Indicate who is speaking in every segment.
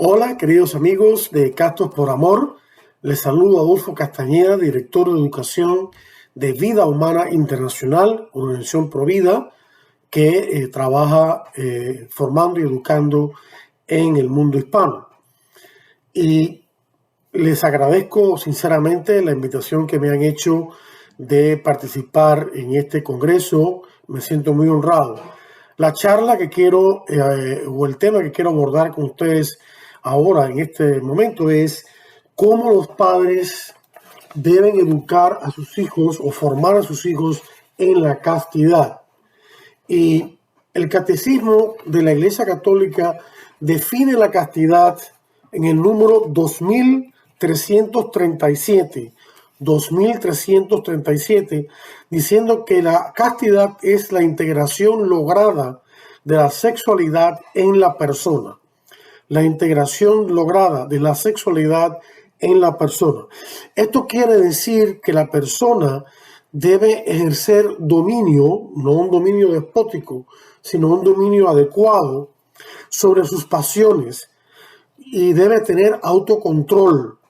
Speaker 1: Hola, queridos amigos de Castos por Amor. Les saludo Adolfo Castañeda, director de Educación de Vida Humana Internacional, organización Provida, que trabaja formando y educando en el mundo hispano. Y les agradezco sinceramente la invitación que me han hecho de participar en este congreso. Me siento muy honrado. La charla que quiero, o el tema que quiero abordar con ustedes ahora, en este momento, es cómo los padres deben educar a sus hijos o formar a sus hijos en la castidad. Y el Catecismo de la Iglesia Católica define la castidad en el número 2337, diciendo que la castidad es la integración lograda de la sexualidad en la persona. La integración lograda de la sexualidad en la persona. Esto quiere decir que la persona debe ejercer dominio, no un dominio despótico, sino un dominio adecuado sobre sus pasiones y debe tener autocontrol.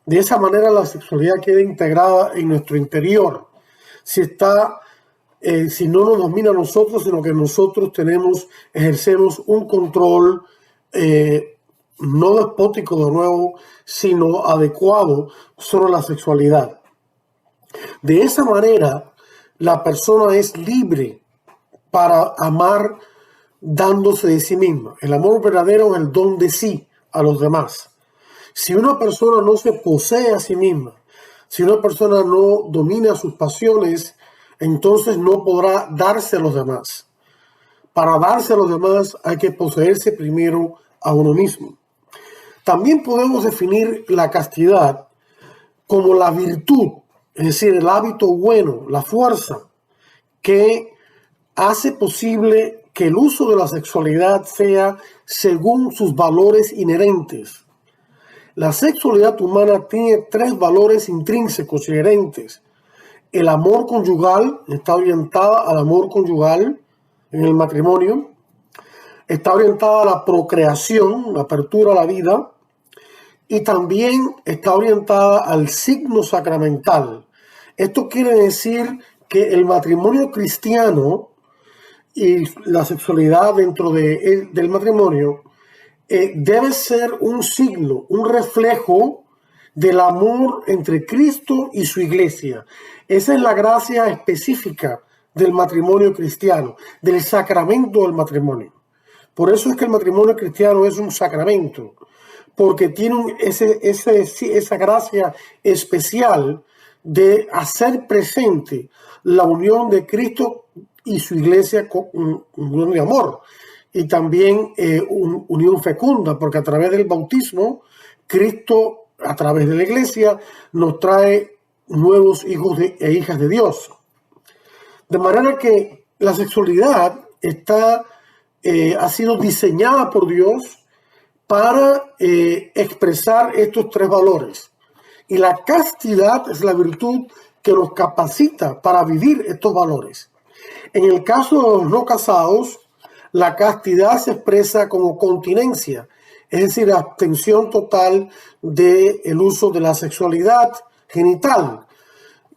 Speaker 1: De esa manera la sexualidad queda integrada en nuestro interior. Si no nos domina a nosotros, sino que nosotros ejercemos un control no despótico de nuevo, sino adecuado sobre la sexualidad. De esa manera, la persona es libre para amar dándose de sí misma. El amor verdadero es el don de sí a los demás. Si una persona no se posee a sí misma, si una persona no domina sus pasiones, entonces no podrá darse a los demás. Para darse a los demás hay que poseerse primero a uno mismo. También podemos definir la castidad como la virtud, es decir, el hábito bueno, la fuerza que hace posible que el uso de la sexualidad sea según sus valores inherentes. La sexualidad humana tiene 3 valores intrínsecos inherentes. El amor conyugal está orientada al amor conyugal en el matrimonio. Está orientada a la procreación, la apertura a la vida. Y también está orientada al signo sacramental. Esto quiere decir que el matrimonio cristiano y la sexualidad dentro del matrimonio debe ser un signo, un reflejo del amor entre Cristo y su iglesia. Esa es la gracia específica del matrimonio cristiano, del sacramento del matrimonio. Por eso es que el matrimonio cristiano es un sacramento, porque tiene esa gracia especial de hacer presente la unión de Cristo y su iglesia con unión de amor, y también unión fecunda, porque a través del bautismo, Cristo, a través de la iglesia, nos trae nuevos hijos e hijas de Dios. De manera que la sexualidad ha sido diseñada por Dios para expresar estos 3 valores. Y la castidad es la virtud que nos capacita para vivir estos valores. En el caso de los no casados, la castidad se expresa como continencia, es decir, abstención total del uso de la sexualidad genital.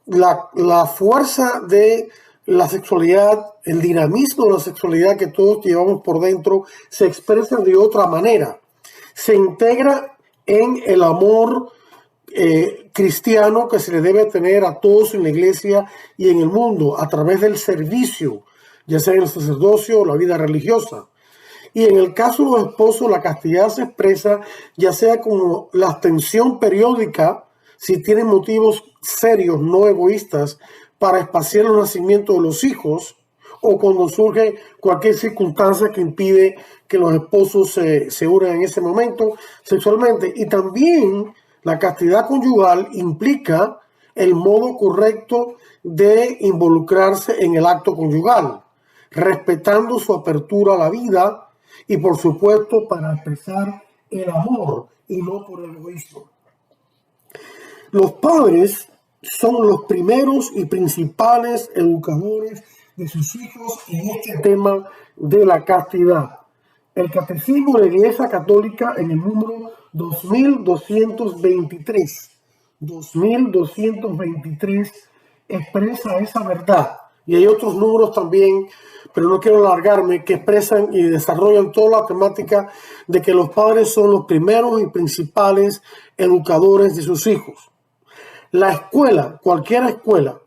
Speaker 1: La fuerza de la sexualidad, el dinamismo de la sexualidad que todos llevamos por dentro, se expresa de otra manera. Se integra en el amor cristiano que se le debe tener a todos en la iglesia y en el mundo a través del servicio, ya sea en el sacerdocio o la vida religiosa. Y en el caso de los esposos, la castidad se expresa ya sea como la abstención periódica, si tienen motivos serios, no egoístas, para espaciar el nacimiento de los hijos, o cuando surge cualquier circunstancia que impide que los esposos se unan en ese momento sexualmente. Y también la castidad conyugal implica el modo correcto de involucrarse en el acto conyugal, respetando su apertura a la vida y, por supuesto, para expresar el amor y no por el egoísmo. Los padres son los primeros y principales educadores de sus hijos en este tema de la castidad. El Catecismo de la Iglesia Católica en el número 2223 expresa esa verdad. Y hay otros números también, pero no quiero alargarme, que expresan y desarrollan toda la temática de que los padres son los primeros y principales educadores de sus hijos. La escuela, cualquier escuela,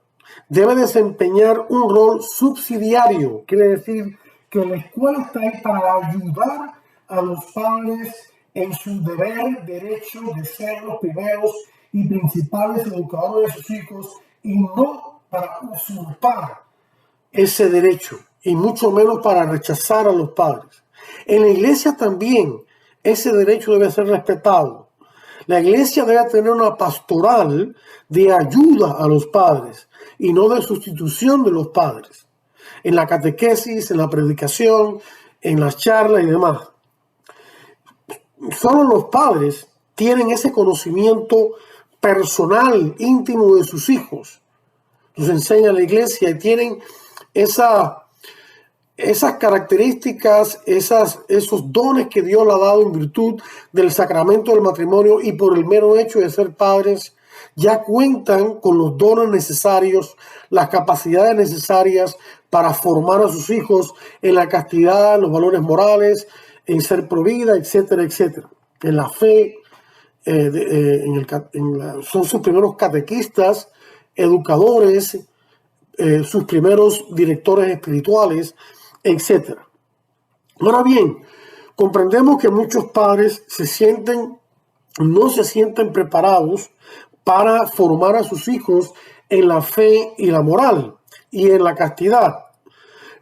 Speaker 1: debe desempeñar un rol subsidiario. Quiere decir que la escuela está ahí para ayudar a los padres en su deber, derecho de ser los primeros y principales educadores de sus hijos y no para usurpar ese derecho y mucho menos para rechazar a los padres. En la iglesia también ese derecho debe ser respetado. La iglesia debe tener una pastoral de ayuda a los padres y no de sustitución de los padres. En la catequesis, en la predicación, en las charlas y demás. Solo los padres tienen ese conocimiento personal, íntimo de sus hijos. Los enseña la iglesia y tienen esas características, esos dones que Dios le ha dado en virtud del sacramento del matrimonio y por el mero hecho de ser padres, ya cuentan con los dones necesarios, las capacidades necesarias para formar a sus hijos en la castidad, en los valores morales, en ser provida, etcétera, etcétera. En la fe, son sus primeros catequistas, educadores, sus primeros directores espirituales, etc. Ahora bien, comprendemos que muchos padres no se sienten preparados para formar a sus hijos en la fe y la moral y en la castidad.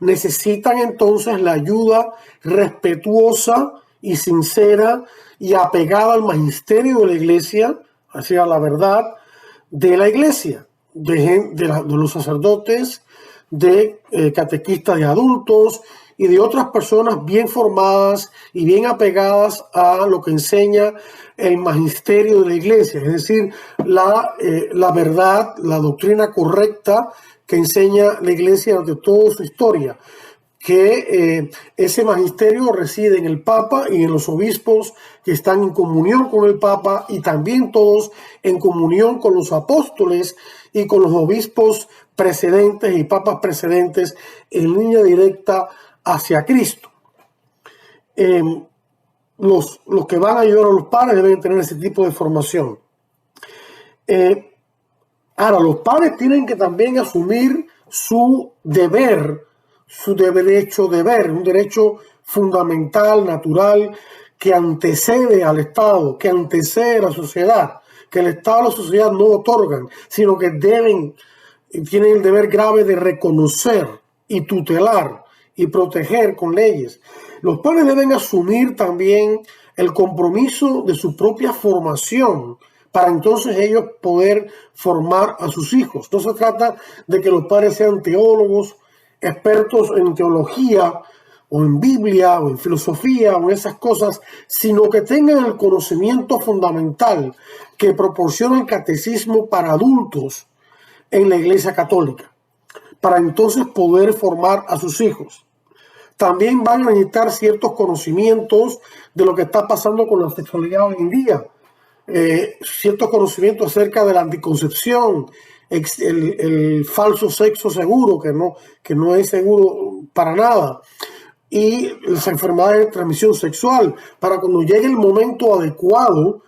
Speaker 1: Necesitan entonces la ayuda respetuosa y sincera y apegada al magisterio de la iglesia, hacia la verdad de la iglesia, de los sacerdotes, de catequistas de adultos y de otras personas bien formadas y bien apegadas a lo que enseña el magisterio de la iglesia, es decir, la verdad, la doctrina correcta que enseña la iglesia durante toda su historia, que ese magisterio reside en el Papa y en los obispos que están en comunión con el Papa y también todos en comunión con los apóstoles y con los obispos precedentes y papas precedentes en línea directa hacia Cristo. Los que van a ayudar a los padres deben tener ese tipo de formación. Ahora, los padres tienen que también asumir su deber, su deber, un derecho fundamental, natural, que antecede al Estado, que antecede a la sociedad, que el Estado y la sociedad no otorgan, sino que tienen el deber grave de reconocer y tutelar y proteger con leyes. Los padres deben asumir también el compromiso de su propia formación para entonces ellos poder formar a sus hijos. No se trata de que los padres sean teólogos, expertos en teología o en Biblia o en filosofía o en esas cosas, sino que tengan el conocimiento fundamental que proporciona el catecismo para adultos en la Iglesia Católica, para entonces poder formar a sus hijos. También van a necesitar ciertos conocimientos de lo que está pasando con la sexualidad hoy en día, ciertos conocimientos acerca de la anticoncepción, el falso sexo seguro, que no es seguro para nada, y las enfermedades de transmisión sexual, para cuando llegue el momento adecuado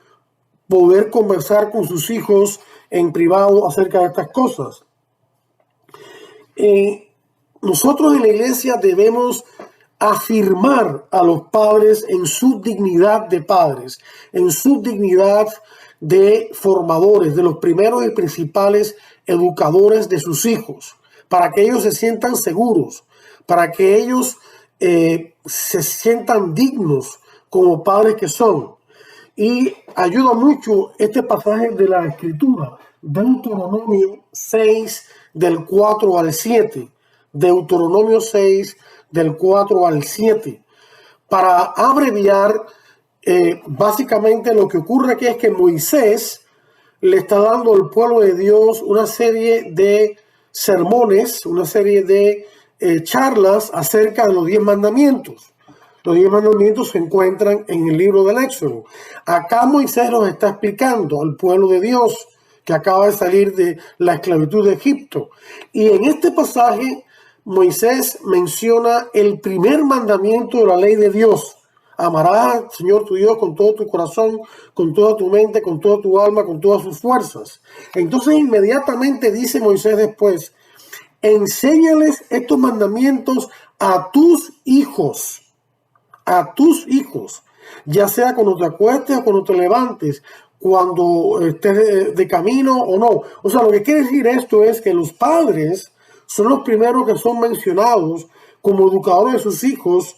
Speaker 1: poder conversar con sus hijos en privado acerca de estas cosas. Nosotros en la iglesia debemos afirmar a los padres en su dignidad de padres, en su dignidad de formadores, de los primeros y principales educadores de sus hijos, para que ellos se sientan seguros, para que ellos se sientan dignos como padres que son. Y ayuda mucho este pasaje de la Escritura, Deuteronomio 6, del 4 al 7. Deuteronomio 6, del 4 al 7. Para abreviar, básicamente lo que ocurre aquí es que Moisés le está dando al pueblo de Dios una serie de sermones, una serie de charlas acerca de los 10 mandamientos. Los 10 mandamientos se encuentran en el libro del Éxodo. Acá Moisés los está explicando al pueblo de Dios que acaba de salir de la esclavitud de Egipto. Y en este pasaje Moisés menciona el primer mandamiento de la ley de Dios. Amarás al Señor tu Dios con todo tu corazón, con toda tu mente, con toda tu alma, con todas sus fuerzas. Entonces inmediatamente dice Moisés después, enséñales estos mandamientos a tus hijos, ya sea cuando te acuestes o cuando te levantes, cuando estés de camino o no. O sea, lo que quiere decir esto es que los padres son los primeros que son mencionados como educadores de sus hijos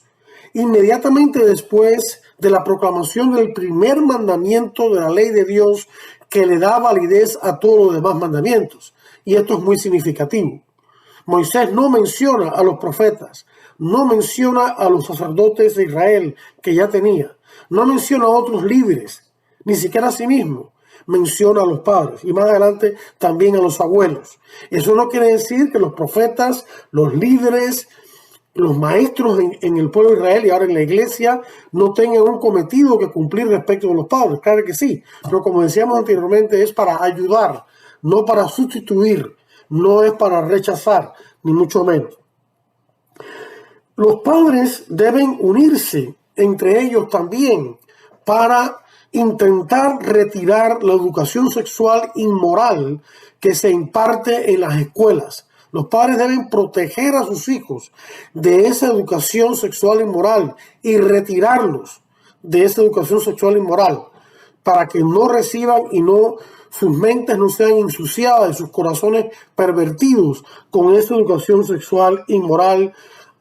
Speaker 1: inmediatamente después de la proclamación del primer mandamiento de la ley de Dios que le da validez a todos los demás mandamientos. Y esto es muy significativo. Moisés no menciona a los profetas, no menciona a los sacerdotes de Israel que ya tenía, no menciona a otros líderes, ni siquiera a sí mismo. Menciona a los padres y más adelante también a los abuelos. Eso no quiere decir que los profetas, los líderes, los maestros en el pueblo de Israel y ahora en la iglesia no tengan un cometido que cumplir respecto de los padres. Claro que sí, pero como decíamos anteriormente es para ayudar, no para sustituir. No es para rechazar, ni mucho menos. Los padres deben unirse entre ellos también para intentar retirar la educación sexual inmoral que se imparte en las escuelas. Los padres deben proteger a sus hijos de esa educación sexual inmoral y retirarlos de esa educación sexual inmoral para que no reciban y sus mentes no sean ensuciadas y sus corazones pervertidos con esa educación sexual inmoral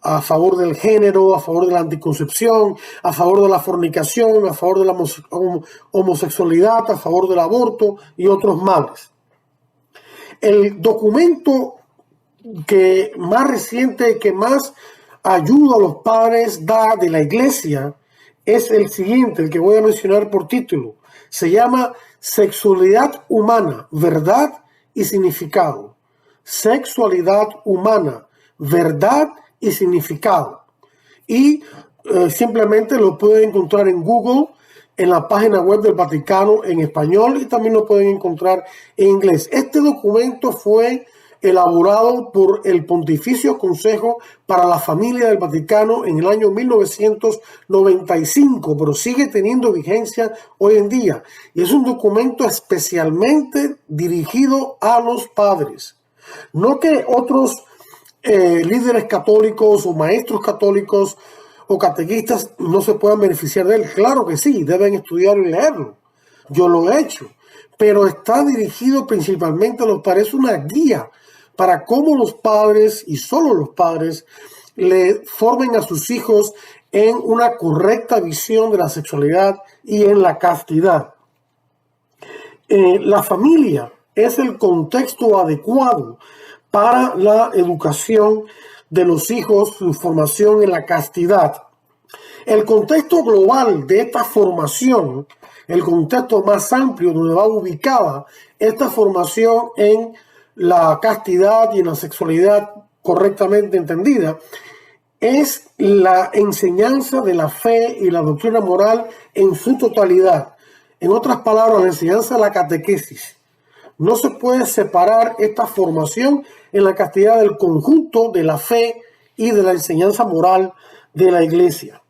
Speaker 1: a favor del género, a favor de la anticoncepción, a favor de la fornicación, a favor de la homosexualidad, a favor del aborto y otros males. El documento que más reciente, que más ayuda a los padres da de la iglesia es el siguiente, el que voy a mencionar por título. Se llama Sexualidad Humana, Verdad y Significado. Sexualidad Humana, Verdad y Significado. Y simplemente lo pueden encontrar en Google, en la página web del Vaticano en español y también lo pueden encontrar en inglés. Este documento fue elaborado por el Pontificio Consejo para la Familia del Vaticano en el año 1995, pero sigue teniendo vigencia hoy en día. Y es un documento especialmente dirigido a los padres. No que otros líderes católicos o maestros católicos o catequistas no se puedan beneficiar de él. Claro que sí, deben estudiarlo y leerlo. Yo lo he hecho. Pero está dirigido principalmente a los padres. Es una guía para cómo los padres, y solo los padres, le formen a sus hijos en una correcta visión de la sexualidad y en la castidad. La familia es el contexto adecuado para la educación de los hijos, su formación en la castidad. El contexto global de esta formación, el contexto más amplio donde va ubicada esta formación en la castidad y en la sexualidad correctamente entendida, es la enseñanza de la fe y la doctrina moral en su totalidad. En otras palabras, la enseñanza de la catequesis. No se puede separar esta formación en la castidad del conjunto de la fe y de la enseñanza moral de la iglesia.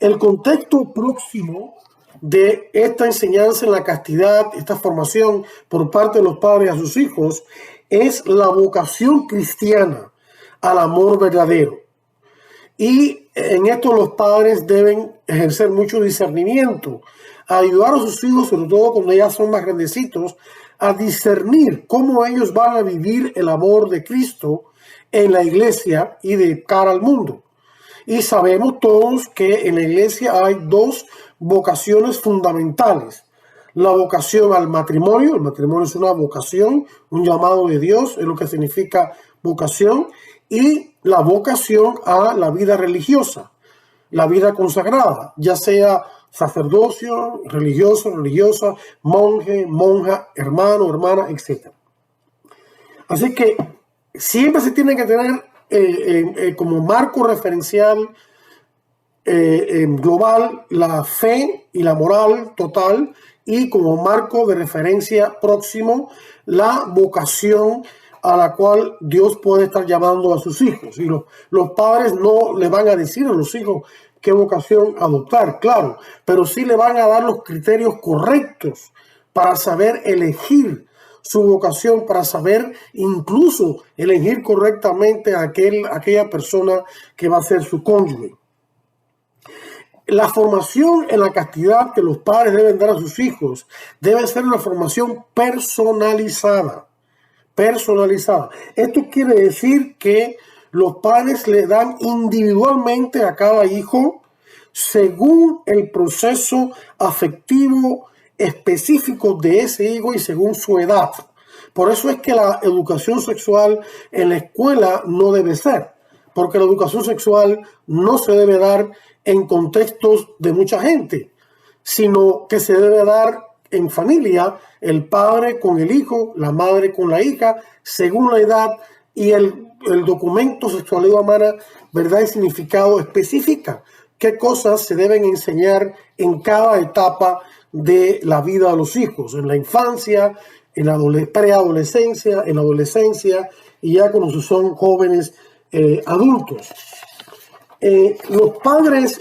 Speaker 1: El contexto próximo de esta enseñanza en la castidad, esta formación por parte de los padres a sus hijos, es la vocación cristiana al amor verdadero. Y en esto los padres deben ejercer mucho discernimiento, a ayudar a sus hijos, sobre todo cuando ya son más grandecitos, a discernir cómo ellos van a vivir el amor de Cristo en la iglesia y de cara al mundo. Y sabemos todos que en la iglesia hay dos vocaciones fundamentales. La vocación al matrimonio, el matrimonio es una vocación, un llamado de Dios, es lo que significa vocación, y la vocación a la vida religiosa, la vida consagrada, ya sea sacerdocio, religioso, religiosa, monje, monja, hermano, hermana, etc. Así que siempre se tiene que tener como marco referencial global, la fe y la moral total, y como marco de referencia próximo, la vocación a la cual Dios puede estar llamando a sus hijos. Y los padres no le van a decir a los hijos qué vocación adoptar, claro, pero sí le van a dar los criterios correctos para saber elegir su vocación, para saber incluso elegir correctamente a aquella persona que va a ser su cónyuge. La formación en la castidad que los padres deben dar a sus hijos debe ser una formación personalizada. Personalizada. Esto quiere decir que los padres le dan individualmente a cada hijo según el proceso afectivo específico de ese hijo y según su edad. Por eso es que la educación sexual en la escuela no debe ser, porque la educación sexual no se debe dar en contextos de mucha gente, sino que se debe dar en familia, el padre con el hijo, la madre con la hija, según la edad, y el documento Sexualidad Humana, Verdad y Significado especifica qué cosas se deben enseñar en cada etapa de la vida de los hijos, en la infancia, en la preadolescencia, en la adolescencia y ya cuando son jóvenes adultos. Los padres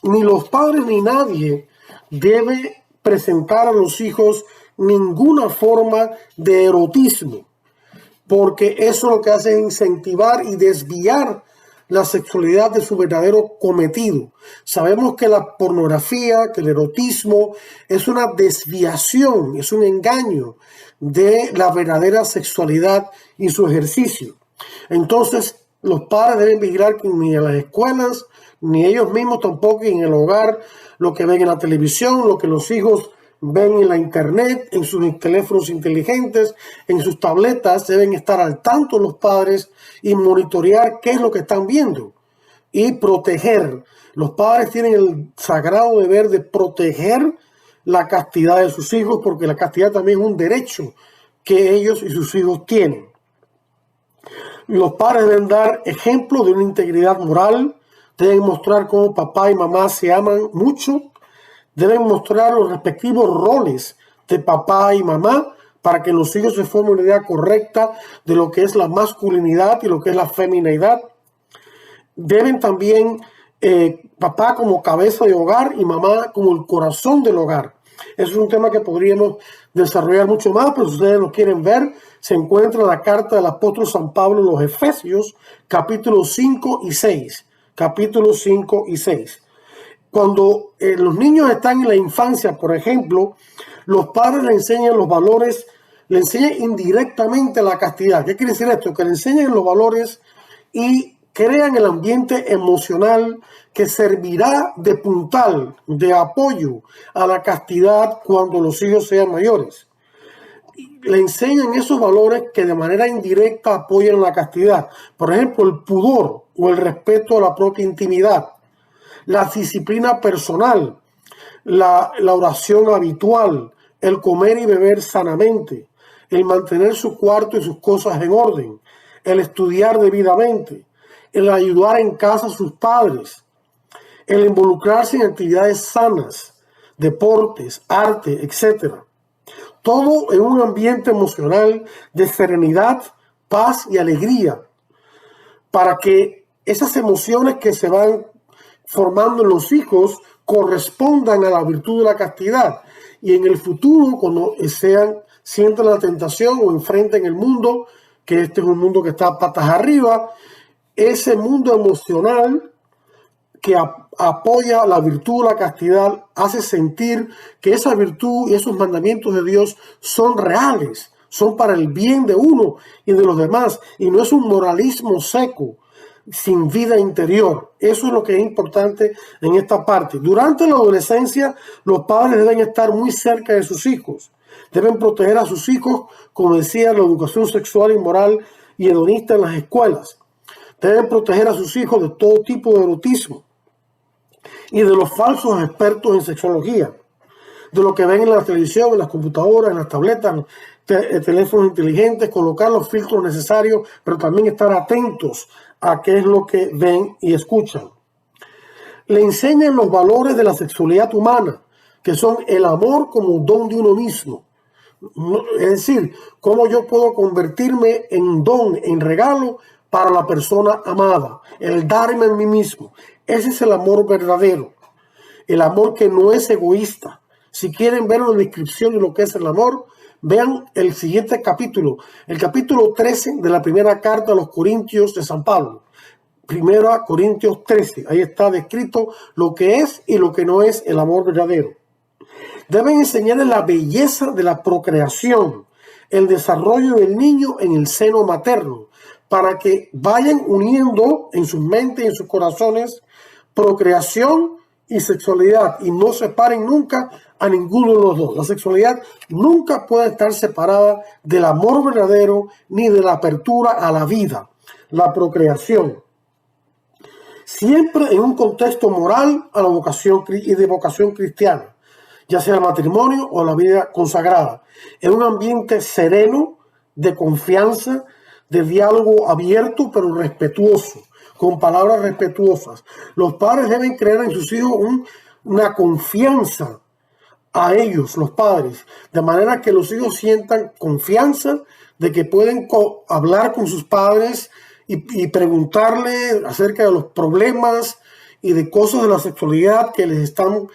Speaker 1: ni nadie debe presentar a los hijos ninguna forma de erotismo, porque eso lo que hace es incentivar y desviar la sexualidad de su verdadero cometido. Sabemos que la pornografía, que el erotismo es una desviación, es un engaño de la verdadera sexualidad y su ejercicio. Entonces, los padres deben vigilar que ni en las escuelas, ni ellos mismos tampoco, y en el hogar, lo que ven en la televisión, lo que los hijos ven en la internet, en sus teléfonos inteligentes, en sus tabletas, deben estar al tanto los padres y monitorear qué es lo que están viendo y proteger. Los padres tienen el sagrado deber de proteger la castidad de sus hijos, porque la castidad también es un derecho que ellos y sus hijos tienen. Los padres deben dar ejemplo de una integridad moral, deben mostrar cómo papá y mamá se aman mucho, deben mostrar los respectivos roles de papá y mamá para que los hijos se formen una idea correcta de lo que es la masculinidad y lo que es la feminidad. Deben también papá como cabeza de hogar y mamá como el corazón del hogar. Eso es un tema que podríamos desarrollar mucho más, pero si ustedes lo quieren ver, se encuentra en la carta del apóstol San Pablo a los Efesios, capítulos 5 y 6. Capítulos 5 y 6. Cuando los niños están en la infancia, por ejemplo, los padres le enseñan los valores, le enseñan indirectamente la castidad. ¿Qué quiere decir esto? Que le enseñan los valores y crean el ambiente emocional que servirá de puntal, de apoyo a la castidad cuando los hijos sean mayores. Le enseñan esos valores que de manera indirecta apoyan la castidad. Por ejemplo, el pudor o el respeto a la propia intimidad, la disciplina personal, la oración habitual, el comer y beber sanamente, el mantener su cuarto y sus cosas en orden, el estudiar debidamente, el ayudar en casa a sus padres, el involucrarse en actividades sanas, deportes, arte, etc. Todo en un ambiente emocional de serenidad, paz y alegría, para que esas emociones que se van formando en los hijos correspondan a la virtud de la castidad. Y en el futuro, cuando sientan la tentación o enfrenten el mundo, que este es un mundo que está patas arriba, ese mundo emocional que apoya la virtud de la castidad hace sentir que esa virtud y esos mandamientos de Dios son reales, son para el bien de uno y de los demás, y no es un moralismo seco, sin vida interior. Eso es lo que es importante en esta parte. Durante la adolescencia, los padres deben estar muy cerca de sus hijos, deben proteger a sus hijos, como decía, la educación sexual y moral y hedonista en las escuelas. Deben proteger a sus hijos de todo tipo de erotismo y de los falsos expertos en sexología, de lo que ven en la televisión, en las computadoras, en las tabletas, teléfonos inteligentes, colocar los filtros necesarios, pero también estar atentos a qué es lo que ven y escuchan. Le enseñan los valores de la sexualidad humana, que son el amor como don de uno mismo. Es decir, cómo yo puedo convertirme en don, en regalo para la persona amada, el darme a mí mismo. Ese es el amor verdadero, el amor que no es egoísta. Si quieren ver una descripción de lo que es el amor, vean el siguiente capítulo, el capítulo 13 de la primera carta a los Corintios de San Pablo. Primera Corintios 13, ahí está descrito lo que es y lo que no es el amor verdadero. Deben enseñarles la belleza de la procreación, el desarrollo del niño en el seno materno, para que vayan uniendo en sus mentes y en sus corazones procreación y sexualidad y no separen nunca a ninguno de los dos. La sexualidad nunca puede estar separada del amor verdadero ni de la apertura a la vida, la procreación. Siempre en un contexto moral a la vocación y de vocación cristiana, ya sea el matrimonio o la vida consagrada, en un ambiente sereno, de confianza, de diálogo abierto pero respetuoso, con palabras respetuosas. Los padres deben creer en sus hijos una confianza a ellos, los padres, de manera que los hijos sientan confianza de que pueden hablar con sus padres y preguntarle acerca de los problemas y de cosas de la sexualidad que les están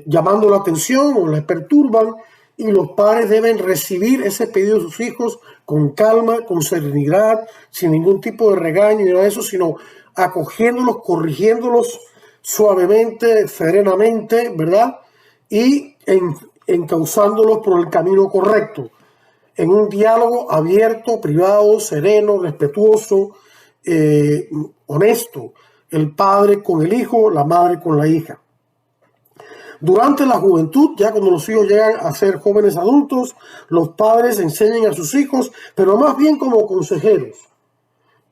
Speaker 1: llamando la atención o les perturban, y los padres deben recibir ese pedido de sus hijos con calma, con serenidad, sin ningún tipo de regaño ni nada de eso, sino acogiéndolos, corrigiéndolos suavemente, serenamente, ¿verdad? Y encauzándolos por el camino correcto, en un diálogo abierto, privado, sereno, respetuoso, honesto, el padre con el hijo, la madre con la hija. Durante la juventud, ya cuando los hijos llegan a ser jóvenes adultos, los padres enseñan a sus hijos, pero más bien como consejeros.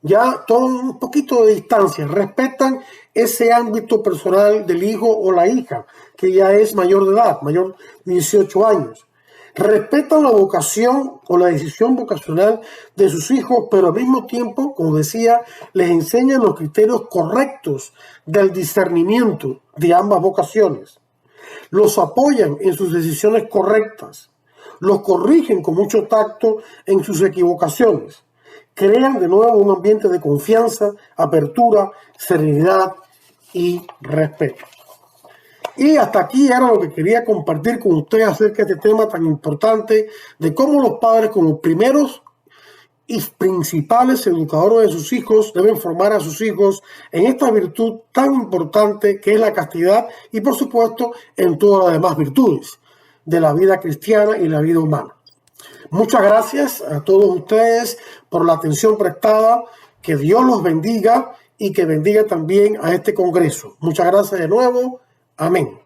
Speaker 1: Ya toman un poquito de distancia, respetan ese ámbito personal del hijo o la hija, que ya es mayor de edad, mayor de 18 años. Respetan la vocación o la decisión vocacional de sus hijos, pero al mismo tiempo, como decía, les enseñan los criterios correctos del discernimiento de ambas vocaciones. Los apoyan en sus decisiones correctas, los corrigen con mucho tacto en sus equivocaciones, crean de nuevo un ambiente de confianza, apertura, serenidad y respeto. Y hasta aquí era lo que quería compartir con ustedes acerca de este tema tan importante, de cómo los padres como primeros y principales educadores de sus hijos deben formar a sus hijos en esta virtud tan importante que es la castidad, y por supuesto en todas las demás virtudes de la vida cristiana y la vida humana. Muchas gracias a todos ustedes por la atención prestada. Que Dios los bendiga y que bendiga también a este congreso. Muchas gracias de nuevo. Amén.